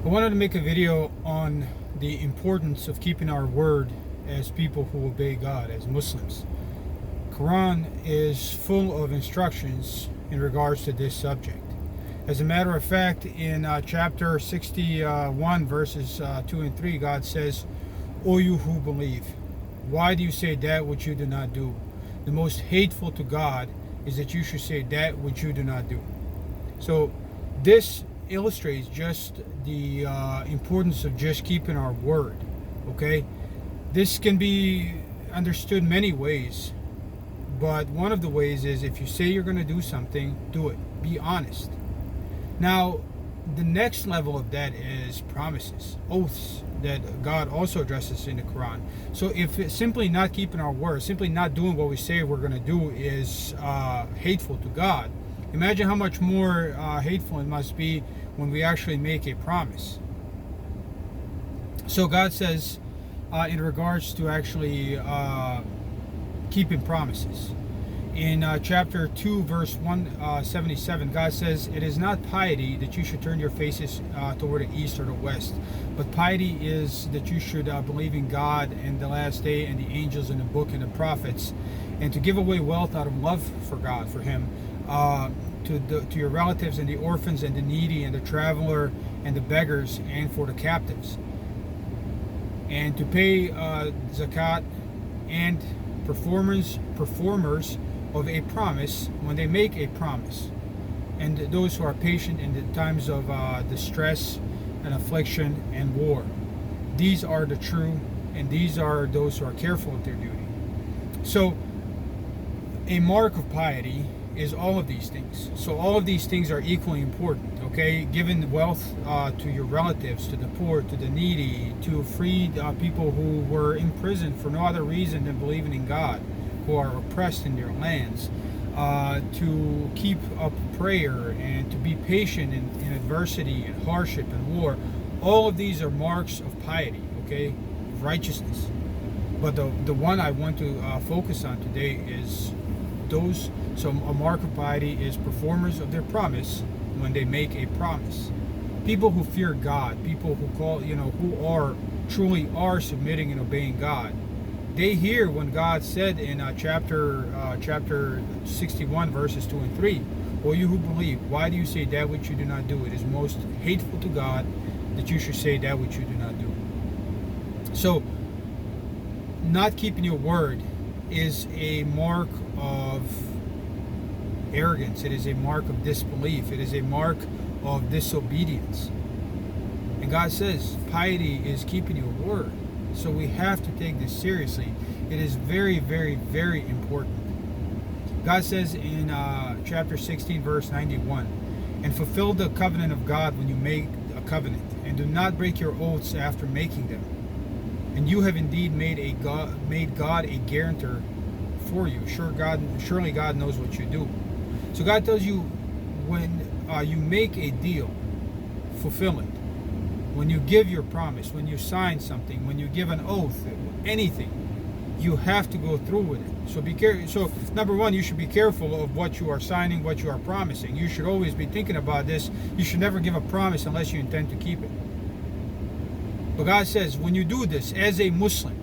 I wanted to make a video on the importance of keeping our word as people who obey God, as Muslims. Quran is full of instructions in regards to this subject. As a matter of fact, in chapter 61, verses 2 and 3, God says, "O you who believe, why do you say that which you do not do? The most hateful to God is that you should say that which you do not do." So this illustrates just the importance of just keeping our word. Okay, this can be understood many ways, but one of the ways is if you say you're going to do something, do it. Be honest. Now, the next level of that is promises, oaths that God also addresses in the Quran. So if it's simply not keeping our word, simply not doing what we say we're going to do is hateful to God, imagine how much more hateful it must be when we actually make a promise. So God says in regards to actually keeping promises. In chapter 2, verse 177, God says, "It is not piety that you should turn your faces toward the east or the west, but piety is that you should believe in God and the last day and the angels and the book and the prophets, and to give away wealth out of love for God, for Him, to your relatives and the orphans and the needy and the traveler and the beggars and for the captives, and to pay zakat and performers of a promise when they make a promise, and those who are patient in the times of distress and affliction and war. These are the true, and these are those who are careful of their duty." So a mark of piety is all of these things. So all of these things are equally important. Okay, giving wealth to your relatives, to the poor, to the needy, to free people who were in prison for no other reason than believing in God, who are oppressed in their lands, to keep up prayer and to be patient in adversity and hardship and war. All of these are marks of piety, okay, of righteousness. But the one I want to focus on today is those. So a mark of piety is performers of their promise when they make a promise. People who fear God, people who who are truly submitting and obeying God. They hear when God said in chapter 61, verses 2 and 3, "O you who believe, why do you say that which you do not do? It is most hateful to God that you should say that which you do not do." So, not keeping your word is a mark of arrogance. It is a mark of disbelief. It is a mark of disobedience. And God says piety is keeping your word. So we have to take this seriously. It is very, very, very important. God says in chapter 16, verse 91, "And fulfill the covenant of God when you make a covenant, and do not break your oaths after making them. And you have indeed made God a guarantor for you. Surely God knows what you do." So God tells you when you make a deal, fulfill it. When you give your promise, when you sign something, when you give an oath, anything, you have to go through with it. So be careful. So number one, you should be careful of what you are signing, what you are promising. You should always be thinking about this. You should never give a promise unless you intend to keep it. But God says, when you do this as a Muslim,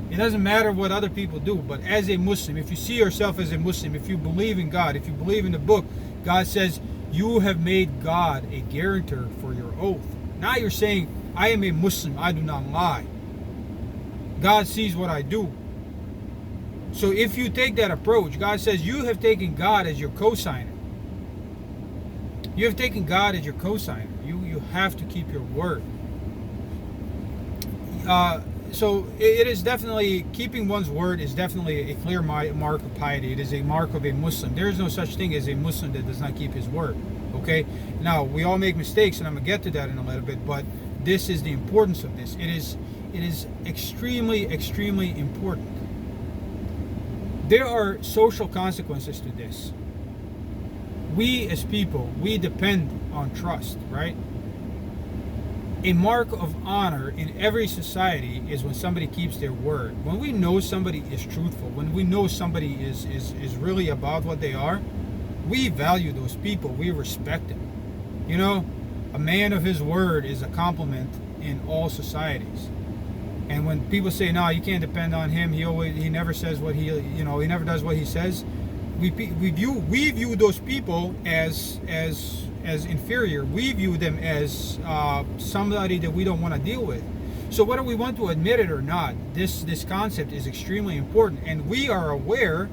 it doesn't matter what other people do, but as a Muslim, if you see yourself as a Muslim, if you believe in God, if you believe in the book, God says, you have made God a guarantor for your oath. Now you're saying, I am a Muslim, I do not lie. God sees what I do. So if you take that approach, God says you have taken God as your co-signer. You have taken God as your co-signer. You have to keep your word. So it is definitely, keeping one's word is definitely a clear mark of piety. It is a mark of a Muslim. There is no such thing as a Muslim that does not keep his word. Okay? Now, we all make mistakes, and I'm going to get to that in a little bit, but this is the importance of this. It is extremely, extremely important. There are social consequences to this. We as people, we depend on trust, right? A mark of honor in every society is when somebody keeps their word. When we know somebody is truthful, when we know somebody is really about what they are, we value those people. We respect them. You know, A man of his word is a compliment in all societies. And when people say, no, you can't depend on him, he never says what he never does what he says, we view those people as inferior. We view them as somebody that we don't want to deal with. So whether we want to admit it or not, this concept is extremely important, and we are aware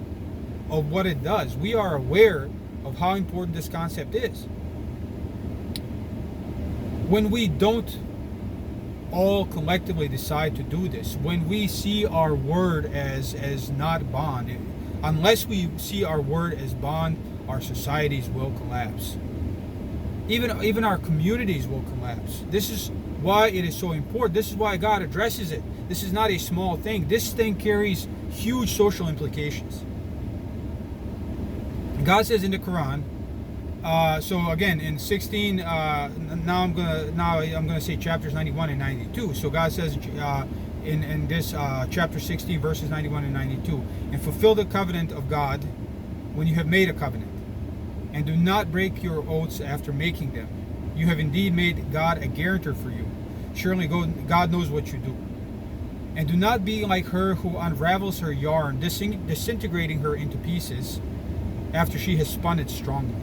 of what it does. We are aware of how important this concept is. When we don't all collectively decide to do this, when we see our word as not bond, unless we see our word as bond, our societies will collapse. Even our communities will collapse. This is why it is so important. This is why God addresses it. This is not a small thing. This thing carries huge social implications. God says in the Quran, so again in 16, now I'm gonna say chapters 91 and 92. So God says in this chapter 16 verses 91 and 92, and fulfill the covenant of God when you have made a covenant, and do not break your oaths after making them. You have indeed made God a guarantor for you. Surely God knows what you do. And do not be like her who unravels her yarn, disintegrating her into pieces after she has spun it strongly.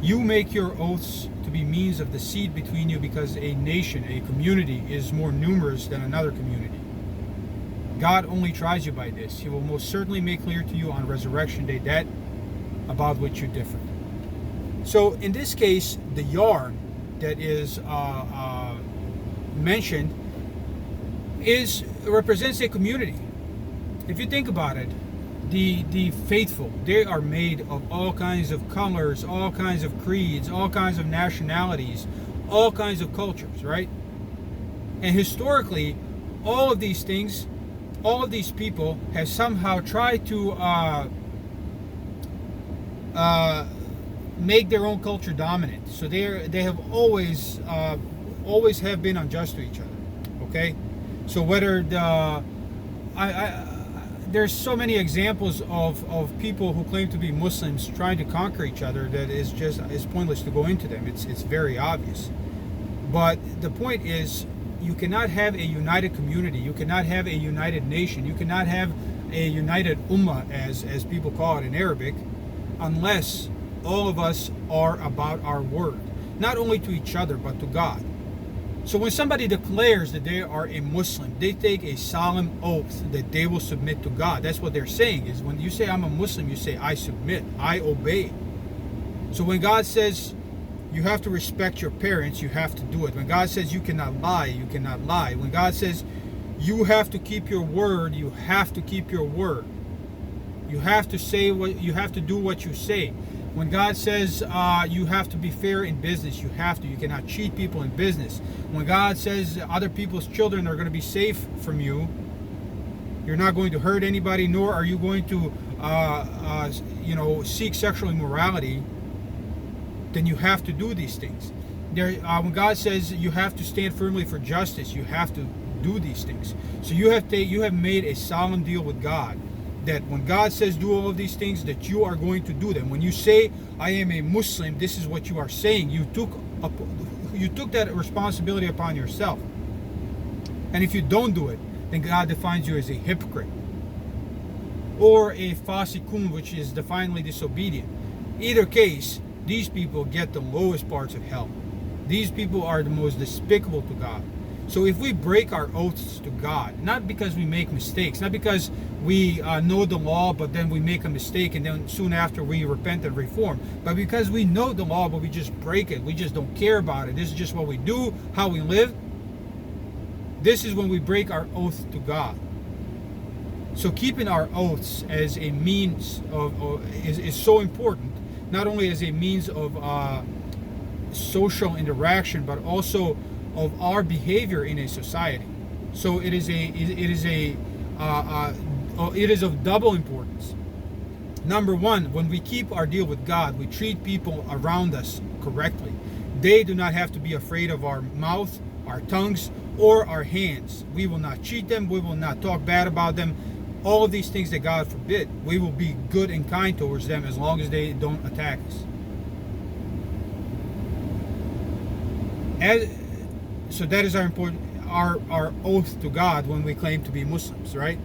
You make your oaths to be means of deceit between you, because a nation, a community, is more numerous than another community. God only tries you by this. He will most certainly make clear to you on resurrection day that about which you differ. So in this case, the yarn that is mentioned represents a community. If you think about it, the faithful, they are made of all kinds of colors, all kinds of creeds, all kinds of nationalities, all kinds of cultures, right? And historically, all of these things, all of these people have somehow tried to make their own culture dominant. So they have always have been unjust to each other. Okay, so whether there's so many examples of people who claim to be Muslims trying to conquer each other that it's pointless to go into them. It's very obvious. But the point is, you cannot have a united community. You cannot have a united nation. You cannot have a united ummah, as people call it in Arabic, unless all of us are about our word, not only to each other but to God. So when somebody declares that they are a Muslim, they take a solemn oath that they will submit to God. That's what they're saying. Is when you say I'm a Muslim, you say I submit, I obey. So when God says you have to respect your parents, you have to do it. When God says you cannot lie, you cannot lie. When God says you have to keep your word, you have to keep your word. You have to say what you have to do what you say. When God says you have to be fair in business, you have to. You cannot cheat people in business. When God says other people's children are going to be safe from you, you're not going to hurt anybody, nor are you going to seek sexual immorality, then you have to do these things. When God says you have to stand firmly for justice, you have to do these things. So you have made a solemn deal with God, that when God says do all of these things, that you are going to do them. When you say I am a Muslim, this is what you are saying. You took that responsibility upon yourself. And if you don't do it, then God defines you as a hypocrite or a fasiqun, which is defiantly disobedient. Either case, these people get the lowest parts of hell. These people are the most despicable to God. So if we break our oaths to God, not because we make mistakes, not because we know the law, but then we make a mistake and then soon after we repent and reform, but because we know the law, but we just break it, we just don't care about it, this is just what we do, how we live, this is when we break our oath to God. So keeping our oaths as a means is so important, not only as a means of social interaction, but also of our behavior in a society. So it is of double importance. Number one, when we keep our deal with God, we treat people around us correctly. They do not have to be afraid of our mouth, our tongues, or our hands. We will not cheat them. We will not talk bad about them. All of these things that God forbid. We will be good and kind towards them as long as they don't attack us. As, so that is our oath to God when we claim to be Muslims, right?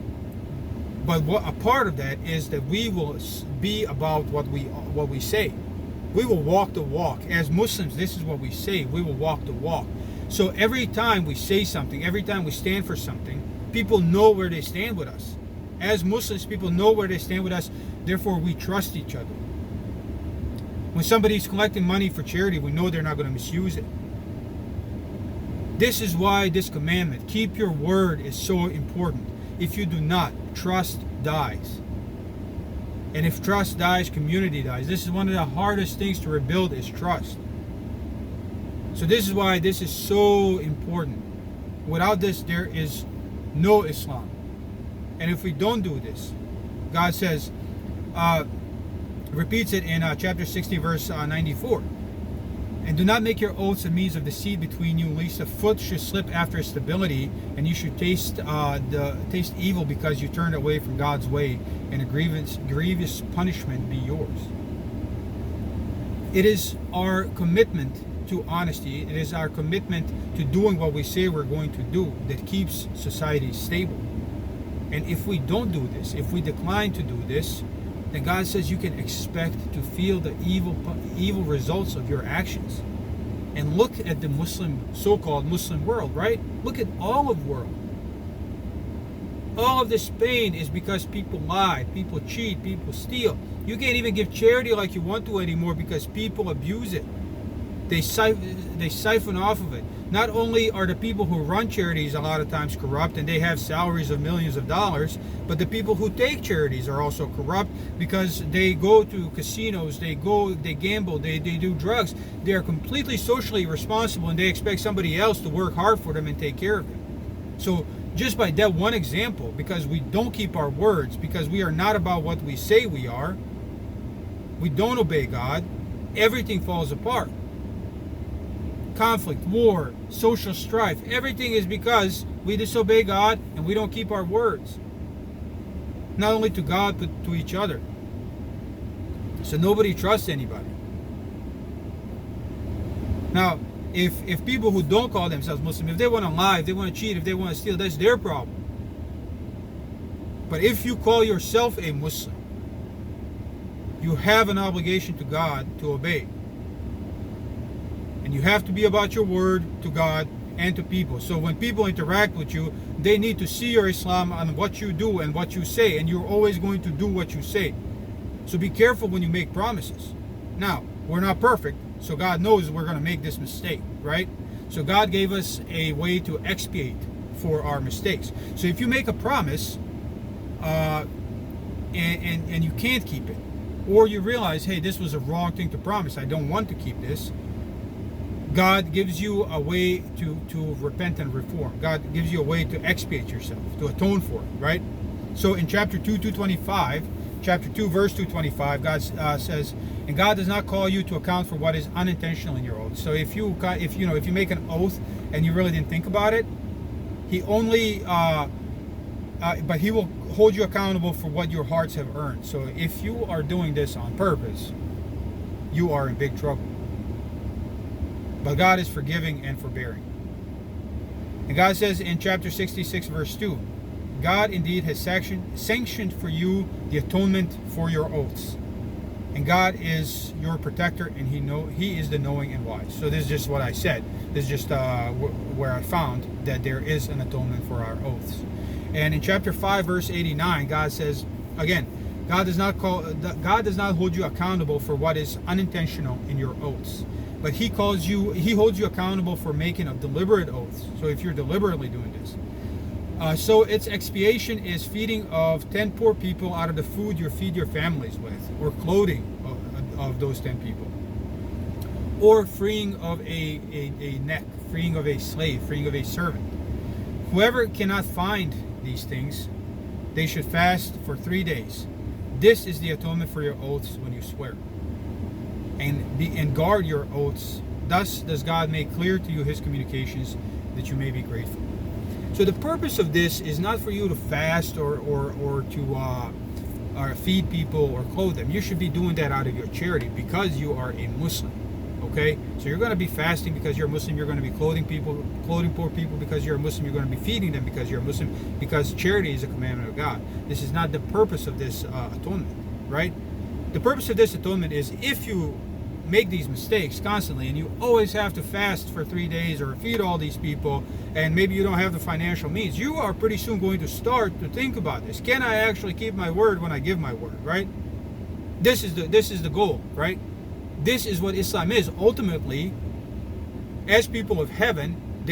But a part of that is that we will be about what we say. We will walk the walk. As Muslims, this is what we say. We will walk the walk. So every time we say something, every time we stand for something, people know where they stand with us. As Muslims, people know where they stand with us. Therefore, we trust each other. When somebody's collecting money for charity, we know they're not going to misuse it. This is why this commandment, keep your word, is so important. If you do not, trust dies. And if trust dies, community dies. This is one of the hardest things to rebuild, is trust. So this is why this is so important. Without this, there is no Islam. And if we don't do this, God says, repeats it in chapter 60, verse 94. And do not make your oaths a means of deceit between you, lest a foot should slip after stability, and you should taste evil because you turned away from God's way, and a grievous punishment be yours. It is our commitment to honesty, it is our commitment to doing what we say we're going to do, that keeps society stable. And if we don't do this, if we decline to do this, then God says you can expect to feel the evil results of your actions. And look at the so-called Muslim world, right? Look at all of the world. All of this pain is because people lie, people cheat, people steal. You can't even give charity like you want to anymore because people abuse it. They siphon off of it. Not only are the people who run charities a lot of times corrupt and they have salaries of millions of dollars, but the people who take charities are also corrupt because they go to casinos, they gamble, they do drugs. They are completely socially irresponsible, and they expect somebody else to work hard for them and take care of them. So just by that one example, because we don't keep our words, because we are not about what we say we are, we don't obey God, everything falls apart. Conflict, war, social strife, everything is because we disobey God and we don't keep our words. Not only to God, but to each other. So nobody trusts anybody. Now, if people who don't call themselves Muslim, if they want to lie, if they want to cheat, if they want to steal, that's their problem. But if you call yourself a Muslim, you have an obligation to God to obey. And you have to be about your word to God and to people. So when people interact with you, they need to see your Islam on what you do and what you say. And you're always going to do what you say. So be careful when you make promises. Now, we're not perfect, so God knows we're going to make this mistake, right? So God gave us a way to expiate for our mistakes. So if you make a promise and you can't keep it, or you realize, hey, this was a wrong thing to promise, I don't want to keep this, God gives you a way to repent and reform. God gives you a way to expiate yourself, to atone for it, right? So in chapter 2, 225, chapter 2, verse 225, God says, and God does not call you to account for what is unintentional in your oath. So if you make an oath and you really didn't think about it, He only, but He will hold you accountable for what your hearts have earned. So if you are doing this on purpose, you are in big trouble. But God is forgiving and forbearing. And God says in chapter 66, verse 2, God indeed has sanctioned for you the atonement for your oaths. And God is your protector, and He is the knowing and wise. So this is just what I said. This is just where I found that there is an atonement for our oaths. And in chapter 5, verse 89, God says, again, God does not hold you accountable for what is unintentional in your oaths. But He holds you accountable for making of deliberate oaths. So if you're deliberately doing this. So its expiation is feeding of 10 poor people out of the food you feed your families with, or clothing of those 10 people. Or freeing of a neck, freeing of a slave, freeing of a servant. Whoever cannot find these things, they should fast for 3 days. This is the atonement for your oaths when you swear. And guard your oaths. Thus does God make clear to you His communications, that you may be grateful. So the purpose of this is not for you to fast or to feed people or clothe them. You should be doing that out of your charity because you are a Muslim. Okay, so you're going to be fasting because you're a Muslim. You're going to be clothing poor people because you're a Muslim. You're going to be feeding them because you're a Muslim. Because charity is a commandment of God. This is not the purpose of this atonement, right? The purpose of this atonement is if you make these mistakes constantly and you always have to fast for 3 days or feed all these people, and maybe you don't have the financial means, you are pretty soon going to start to think about this. Can I actually keep my word when I give my word, right? This is the goal, right? This is what Islam is. Ultimately, as people of heaven,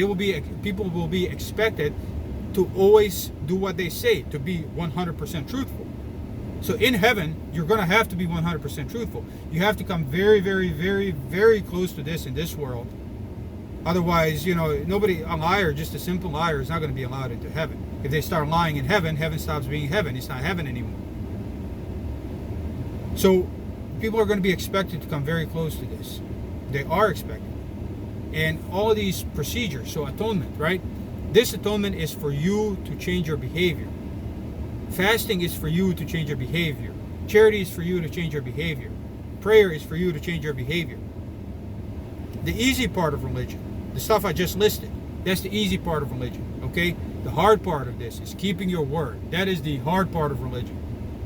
people will be expected to always do what they say, to be 100% truthful. So in heaven, you're going to have to be 100% truthful. You have to come very, very, very, very close to this in this world. Otherwise, a liar, just a simple liar, is not going to be allowed into heaven. If they start lying in heaven, heaven stops being heaven. It's not heaven anymore. So people are going to be expected to come very close to this. They are expected. And all of these procedures, so atonement, right? This atonement is for you to change your behavior. Fasting is for you to change your behavior. Charity is for you to change your behavior. Prayer is for you to change your behavior. The easy part of religion, the stuff I just listed, that's the easy part of religion, okay? The hard part of this is keeping your word. That is the hard part of religion.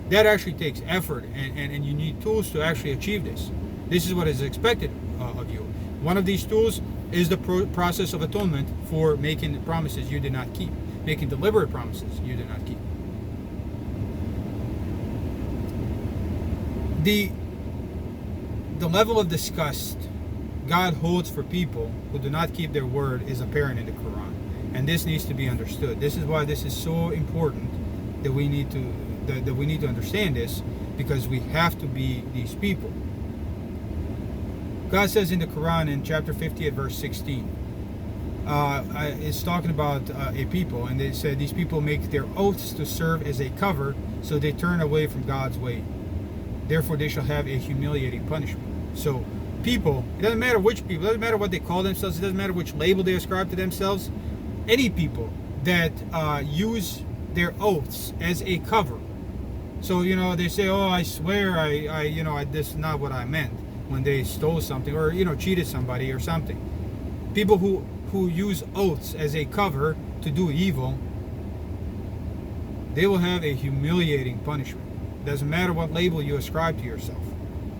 That actually takes effort, and you need tools to actually achieve this. This is what is expected of you. One of these tools is the process of atonement for making promises you did not keep, making deliberate promises you did not keep. The level of disgust God holds for people who do not keep their word is apparent in the Quran, and this needs to be understood. This is why this is so important that we need to understand this, because we have to be these people. God says in the Quran in chapter 50 at verse 16, it's talking about a people, and they said these people make their oaths to serve as a cover, so they turn away from God's way. Therefore they shall have a humiliating punishment. So people, it doesn't matter which people, it doesn't matter what they call themselves, it doesn't matter which label they ascribe to themselves, any people that use their oaths as a cover. So, they say, oh, I swear, this is not what I meant, when they stole something or, cheated somebody or something. People who use oaths as a cover to do evil, they will have a humiliating punishment. Doesn't matter what label you ascribe to yourself.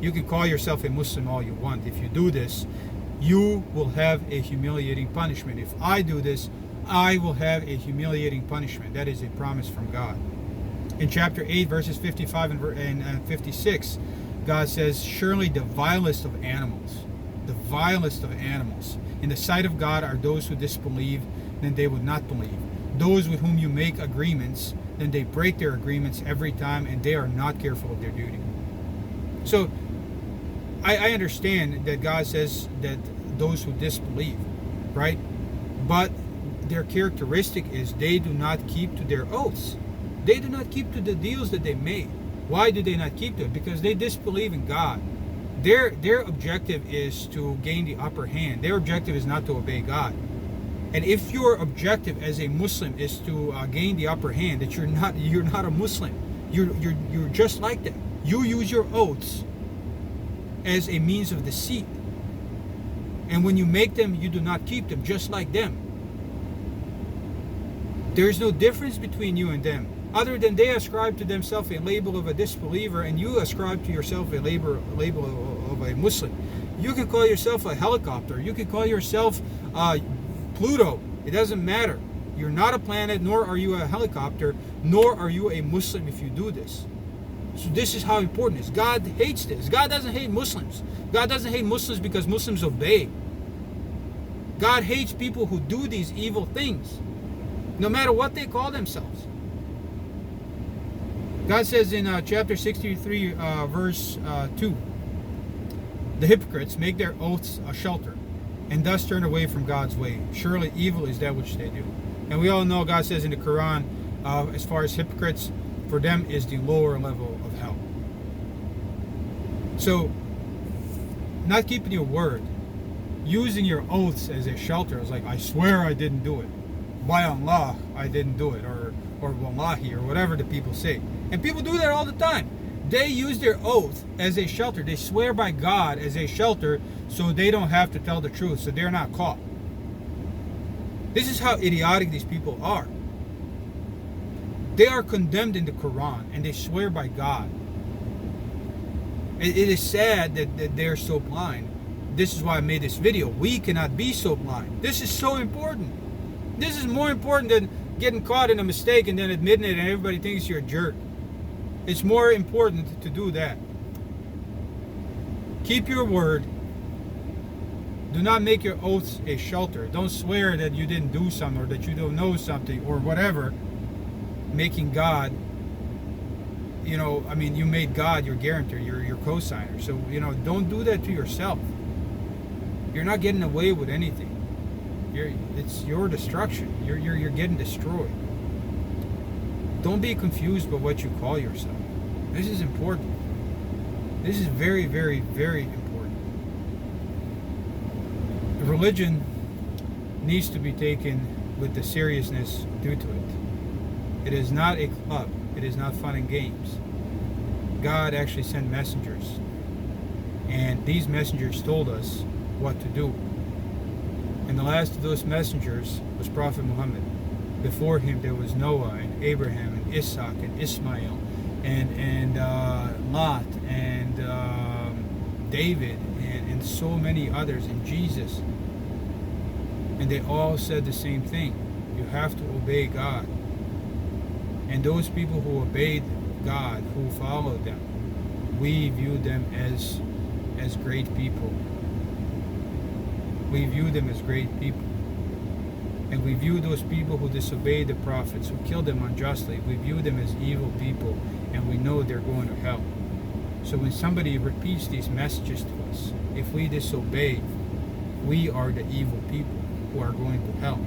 You can call yourself a Muslim all you want. If you do this, you will have a humiliating punishment. If I do this, I will have a humiliating punishment. That is a promise from God. In chapter 8, verses 55 and 56, God says, surely the vilest of animals, in the sight of God are those who disbelieve, then they would not believe. Those with whom you make agreements, then they break their agreements every time, and they are not careful of their duty. So, I understand that God says that those who disbelieve, right? But their characteristic is they do not keep to their oaths. They do not keep to the deals that they made. Why do they not keep to it? Because they disbelieve in God. Their objective is to gain the upper hand. Their objective is not to obey God. And if your objective as a Muslim is to gain the upper hand, that you're not a Muslim. You're just like them. You use your oaths as a means of deceit. And when you make them, you do not keep them, just like them. There is no difference between you and them, other than they ascribe to themselves a label of a disbeliever, and you ascribe to yourself a label of a Muslim. You can call yourself a helicopter. You can call yourself Pluto. It doesn't matter. You're not a planet, nor are you a helicopter, nor are you a Muslim if you do this. So this is how important it is. God hates this. God doesn't hate Muslims. God doesn't hate Muslims because Muslims obey. God hates people who do these evil things, no matter what they call themselves. God says in chapter 63, verse 2, the hypocrites make their oaths a shelter, and thus turn away from God's way. Surely evil is that which they do. And we all know God says in the Quran, as far as hypocrites, for them is the lower level of hell. So, not keeping your word, using your oaths as a shelter, is like, I swear I didn't do it. By Allah, I didn't do it. Or wallahi, or whatever the people say. And people do that all the time. They use their oath as a shelter. They swear by God as a shelter so they don't have to tell the truth, so they're not caught. This is how idiotic these people are. They are condemned in the Quran and they swear by God. It is sad that they're so blind. This is why I made this video. We cannot be so blind. This is so important. This is more important than getting caught in a mistake and then admitting it and everybody thinks you're a jerk. It's more important to do that. Keep your word. Do not make your oaths a shelter. Don't swear that you didn't do something or that you don't know something or whatever. Making God, you made God your guarantor, your co-signer. So, don't do that to yourself. You're not getting away with anything. It's your destruction. You're getting destroyed. Don't be confused by what you call yourself. This is important. This is very, very, very important. Religion needs to be taken with the seriousness due to it. It is not a club. It is not fun and games. God actually sent messengers. And these messengers told us what to do. And the last of those messengers was Prophet Muhammad. Before him there was Noah and Abraham and Isaac and Ismail and Lot and David and so many others, and Jesus. And they all said the same thing. You have to obey God. And those people who obeyed God, who followed them, we view them as great people. We view them as great people. And we view those people who disobeyed the prophets, who killed them unjustly, we view them as evil people, and we know they're going to hell. So when somebody repeats these messages to us, if we disobey, we are the evil people who are going to hell.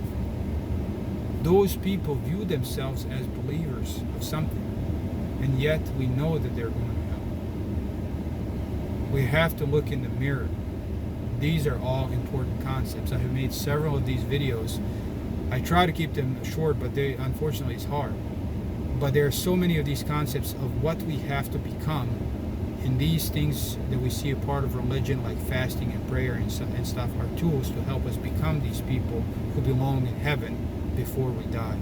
Those people view themselves as believers of something, and yet we know that they're going to hell. We have to look in the mirror. These are all important concepts. I have made several of these videos. I try to keep them short, but unfortunately it's hard. But there are so many of these concepts of what we have to become, and these things that we see a part of religion, like fasting and prayer and stuff, are tools to help us become these people who belong in heaven before we die.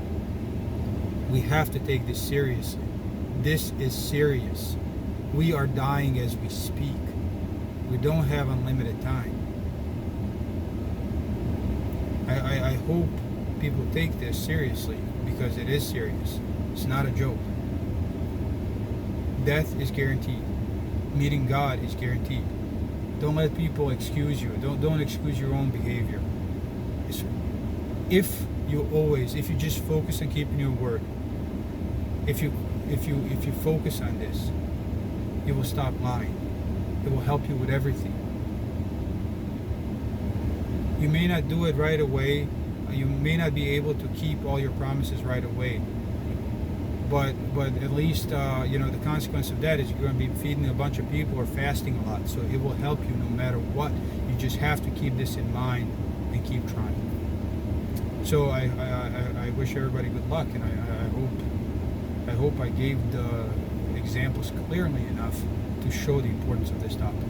We have to take this seriously. This is serious. We are dying as we speak. We don't have unlimited time. I hope people take this seriously, because it is serious. It's not a joke. Death is guaranteed. Meeting God is guaranteed. Don't let people excuse you. Don't excuse your own behavior. If you just focus on keeping your word, if you focus on this, you will stop lying. It will help you with everything. You may not do it right away. You may not be able to keep all your promises right away. But at least the consequence of that is you're going to be feeding a bunch of people or fasting a lot. So it will help you no matter what. You just have to keep this in mind and keep trying. So I wish everybody good luck, and I hope I gave the examples clearly enough to show the importance of this topic.